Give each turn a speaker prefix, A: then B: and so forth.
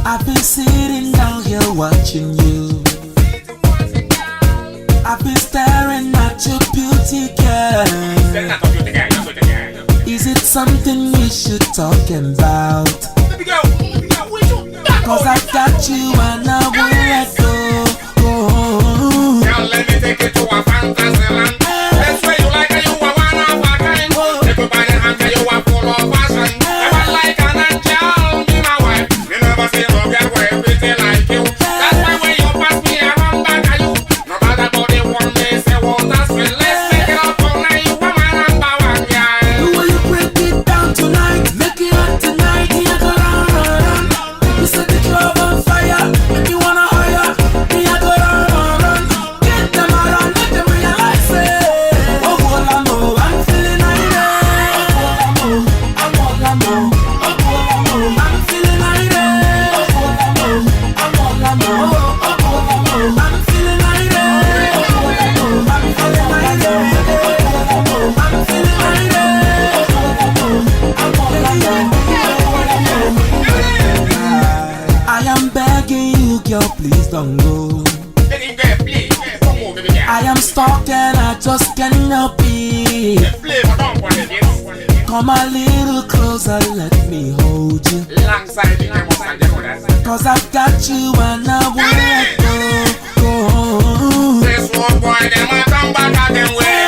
A: I've been sitting down here watching you. I've been staring at your beauty, girl. Is it something we should talk about? Cause I got you and I won't let go.
B: Girl, let me take you to a fantasy land. That's where you like and you are one of a kind. Everybody answer you are full of passion. Never like an angel, be my wife. Me never see no girl where pretty like you. That's why when you pass me around back at you, no matter about the one they say won't ask me. Let's make it up all night, you are my number one girl.
A: The way you break it down tonight, make it hot tonight, you go run. You set the club on fire, make you wanna hire, you go run. Get them around, let them realize it. Ogbuolam, I'm feeling irate. Ogbuolam, I'm feeling irate. Ogbuolam, I'm feeling irate. I'm feeling I am begging you, girl, please don't go. I am stuck and I just can't help it. Come a little closer, let me hold you. Cause I've got you and I won't let go.
B: This one boy, them a come back at them way.